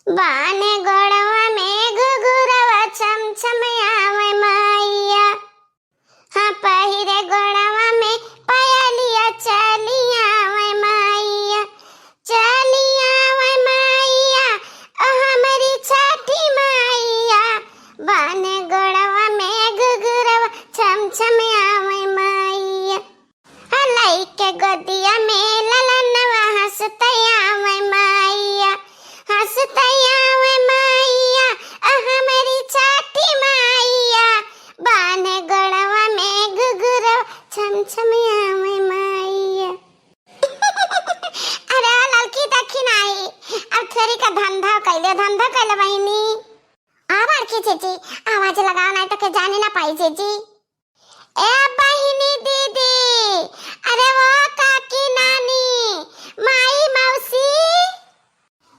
बाने गोड़वा में घुघुरवा छम आवे मैया। हाँ पहिरे गोड़वा में पायलिया चली आवे मैया। चली आवे मैया ओ हमारी छठी मैया। बाने गोड़वा में घुघुरवा छम आवे मैया। हलाई के गोदिया में ललनवा हंसते आवे मैया। हंसते आवे मैया ओ हमारी छठी मैया। बाने गोड़वा में घुघुरवा छम आवे मैया। अरे लड़की दखिन आई अब थोड़ी का धंधा कैले बहिनी। आवाज की चीची आवाज लगाओ नहीं तो के जाने ना पाई चीची। ए बहिनी दीदी अरे वो काकी नानी माई मौसी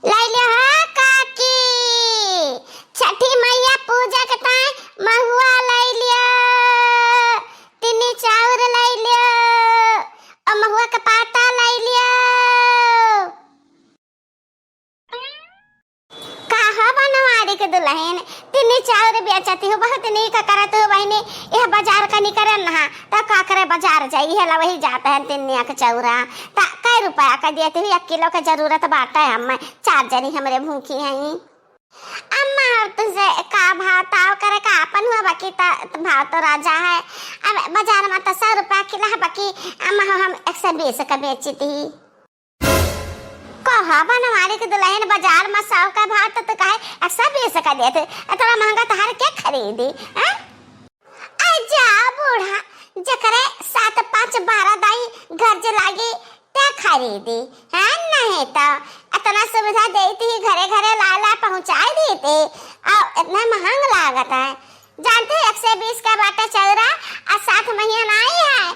लैले हो काकी। छठी मैया पूजा के टाइम महुआ लैलियो तिन्नी चाउर लैलियो और महुआ के पाता लैलियो। कहा बनवारी के दुल्हन तिन्नी चाउर बेचती हो बहुत नहीं का करत हो बहनी। यह बाजार का नहीं करन ना तो का करे बाजार जाइए ला वही जाता है तिन्निया के चौरा ता कै रुपया का देती हुई 1 किलो का जरूरत बाटा है। हम 4 जनी हमरे भूखी हैं। अम्मा तुझे का भाव ताव करे का अपन हुआ बाकी भाव तो राजा है। अब बाजार में तो 100 रुपया किलो है बाकी अम्मा हम 120 का बेची थी। कहा बनवारी के दुल्हन बाजार में 100 का भाव तो कहे 120 का देते इतना महंगा तो हर के खरीदी हैं। जा बूढ़ा जकरे 7 5 12 दाई घर जे लागी ते खरीदी है नहीं तो इतना सुविधा देती घरे घरे लाला पहुंचाई देते और इतना महंग लागत है। जानते 120 का बाटा चौरा और 7 महीना आई है।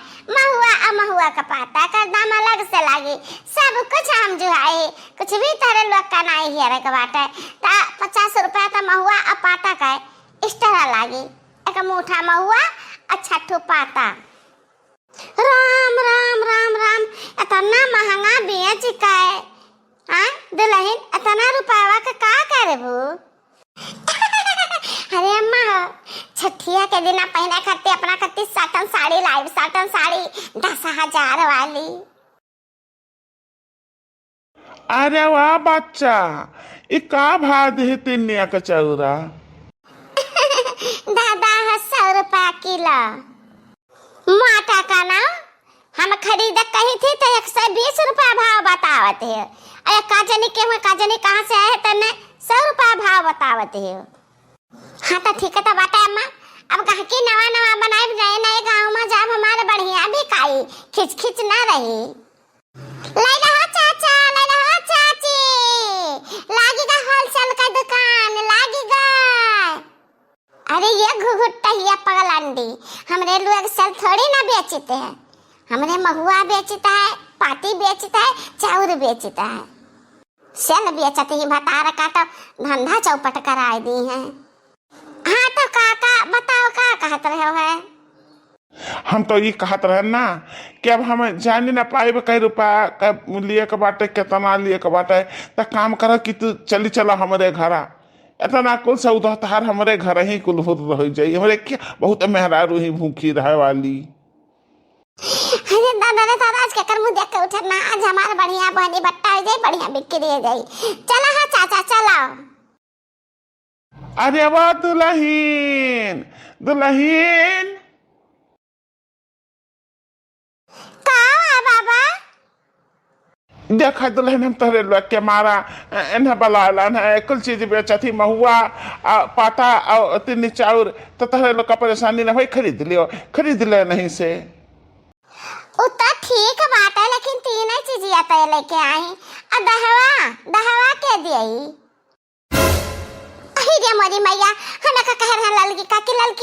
महुआ का पाता का दाम अलग से लागी सब कुछ हम जुहाई कुछ भी तरह लोग का नहीं है का बाटा ता 50 रुपया का महुआ और पाता का एक्स्ट्रा लागी। एक मुठा महुआ और 6 पाता। राम राम राम राम इतना महंगा बेच का है। हाँ दुल्हन इतना रुपया का करबू। अरे अम्मा छठिया के दिन पहने खाती अपना खाती satin sari live satin sari 10,000 वाली। अरे वाह बच्चा ये का भाव दे तिन्निया का चौरा। दादा 100 रुपया किलो। माटा का ना हम खरीद कही थी तो 120 रुपया भाव बतावत है। अरे काजनी कहाँ से आए तने 100 रुपया भाव बतावत है। हाँ तो ठीक है तो बाटा अम्मा अब कहा की नवा बनाए नए गाँव में जब हमारे बढ़िया भी काई खिच ना रही। लैला हो चाचा लैला हो चाची लागेगा होलसेल का दुकान लागेगा। अरे ये घुघुट्टा ही पगलंडी हमरे लोग सेल थोड़ी ना बेचते हैं। हमरे महुआ बेचता है पाटी बेचता है चाउर बेचता है। सेल बेचते ही भतार का तो धंधा चौपट कराए दी है। हाँ तो काका बताओ का कहत रहे हो है। हम तो ये कहत रहे ना कि अब हम जाने ना पाए कई रुपया का लिए के बाटे कितना लिए के बाटे तो काम करो कि तू चला हमारे घर इतना कुल सौदा तार हमारे घर ही कुल रह जाइए हमारे क्या बहुत मेहरारू ही भूखी रहे वाली। अरे दादा आज के कर मुंह देख के उठना आज हमारे बढ़िया बहनी बट्टा हो जाए बढ़िया बिक्री हो जाए। चला हाँ चाचा चलाओ। अरे वाह दुल्हन बाबा देखा दुल्हन हम तोहरे लोग के मारा इन्हें बलालन है कुल चीज बेचा थी महुआ पाता और तिन्नी चाउर तो तोहरे लोग का परेशानी ना भाई खरीद ले नहीं से। उतना ठीक बात है लेकिन 3 चीज आता लेके आई और दहवा के दिए। अरे मोरी मैया हना का कह रहा ललकी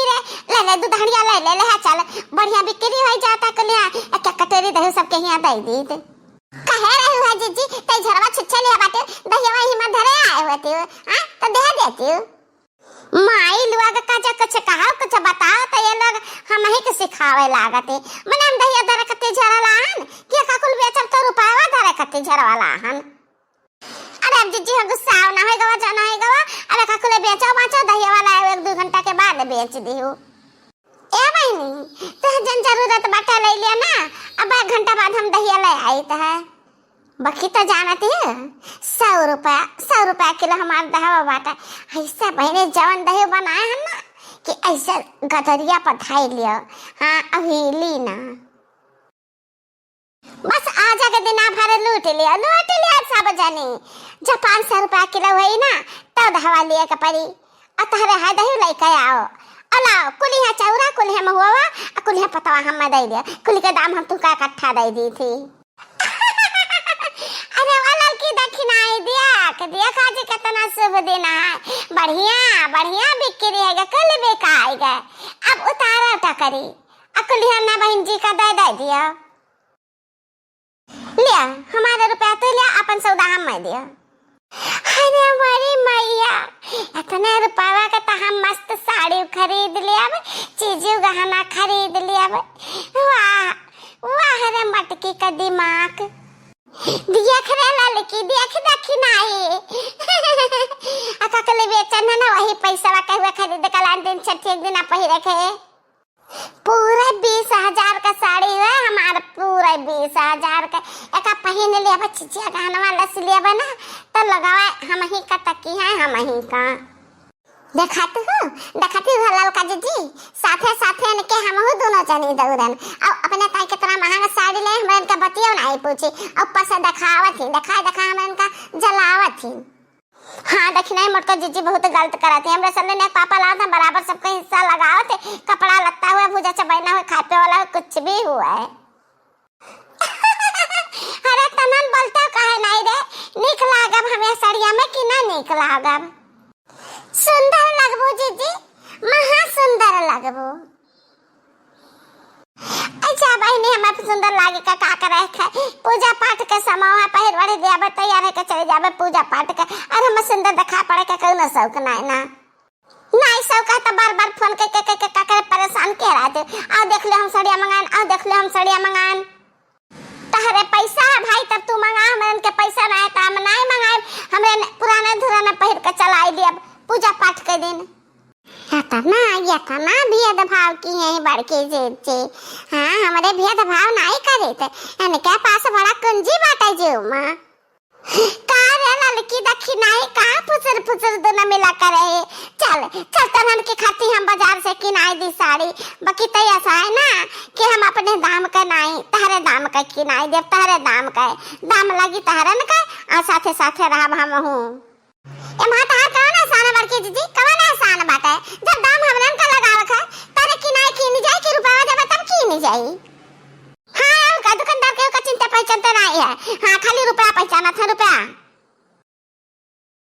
रे ले दूधड़िया ले चल बढ़िया बिक्री हो जाता कलिया क्या कटोरी दही सबके यहाँ दे दी कह रहे हो जीजी ते झरवा छुच्छे लिया बाटे दहिया ही में धरे आए होते हो हां तो दे देती हूं। माई लोग का जो कुछ कहा कुछ बताओ तो ये लोग हम ही के सिखावे लागते मने हम दहिया धरे कते झरलान के का कुल बेचब तो रुपया धरे कते झरवाला हन। अरे अब जीजी गुस्सा ना होएगा जाना बेच दियो। ए बहनी तो जन जरूरत बाटा ले लिया ना, अब 1 घंटा बाद हम दहिया ले आई तो है। बाकी तो जानती है 100 रुपया किलो हमारा दहवा बाटा। ऐसा बहने जवन दही बनाया है ना कि ऐसा गदरिया पर धाई लिया। हाँ अभी ली ना, बस आजा के दिन भर लूट लिया सब जानी। जब 500 रुपया किलो हुई ना तब दहवा लिया के पड़ी। अतहरे है दही लेके आओ, अलाओ कुली है चौरा, कुली है महुआ, कुली है पतवा हम दे दिया। कुली के दाम हम तुका इकट्ठा दे दी थी। अरे वाला की दक्षिणाई दिया खाजी कितना शुभ दिन है। बढ़िया बढ़िया बिक्री है, कल बेकाएगा। अब उतारा टकरी अकुली है ना बहन जी का दे दिया। लिया हमारे रुपया तो लिया, अपन सौदा हम में दिया। अरे हमारी मैया इतने रुपया का तो हम मस्त साड़ी खरीद लिया, चीज़ गहना खरीद लिया। वाह वाह रे मटकी का दिमाग। देख रे लड़की देख दक्षिणाई। अकले बेचन ना वही पैसा का हुआ खरीद कला दिन छठी एक दिन पहिरे के पूरा 20,000 का साड़ी है हमारा, पूरा 20,000 का। एक पहन लिया चिचिया गहना वाला सिलिया बना तो लगावा हम ही का तकी है, हम ही का देखती हो ललका जी साथे साथे ने के हम हो दोनों जनी दौड़न। अब अपने ताई कितना महंगा साड़ी ले हमरा इनका बतियो नहीं पूछी, ऊपर से दिखावत ही दिखा हमरा इनका जलावत ही। हाँ दक्षिणाई मोटका जीजी बहुत गलत कराती है। हमरे सल्ले ने पापा लाओ था बराबर सबका हिस्सा लगाओ थे, कपड़ा लत्ता हुआ भूजा चबैना हुआ खाते वाला कुछ भी हुआ है। अरे तनन बोलता कहे नहीं रे, निक लागब हमें सड़िया में कि ना निक लागब। सुंदर लगबो जीजी, महा सुंदर लगबो। अच्छा बहनी हमारे सुंदर लागे का करे है। पूजा पाठ के समय है पहिर वाली देबे तैयार है के चले जाबे पूजा पाठ के, और हम सुंदर दिखा पड़े के कौन शौक नहीं शौक है तो बार फोन के करे परेशान के रहते। आओ देख ले हम साड़ियां मंगान, आओ देख ले हम साड़ियां मंगान। तहरे पैसा है भाई तब तू मंगा, हमरे के पैसा नहीं है तो हम नहीं मंगाए। हमरे पुराने धुराने पहिर के चलाई लिया पूजा पाठ के दिन। ना भेदभाव की है बड़के जे। हाँ हमारे भेदभाव नहीं करे थे, इनके पास बड़ा कुंजी बाटा जो माँ का रे लड़की दक्षिणाई का फुसर दोनों मिला करे। चल तनन की खाती हम बाजार से किनाई दी साड़ी। बाकी तो ऐसा है ना कि हम अपने दाम का नहीं तहरे दाम का किनाई देव, तहरे दाम का दाम लगी तहरन का और साथे साथे रहब हम हूँ। ए माता कौन आसान बड़के जीजी कौन आसान बात है। जब दाम हमरन का लगा रखा तारे किनाई की जाए कि रुपया जब तब की जाए। हाँ का दुकानदार के का चिंता पहचान तो नहीं है। हाँ खाली रुपया पहचाना था रुपया।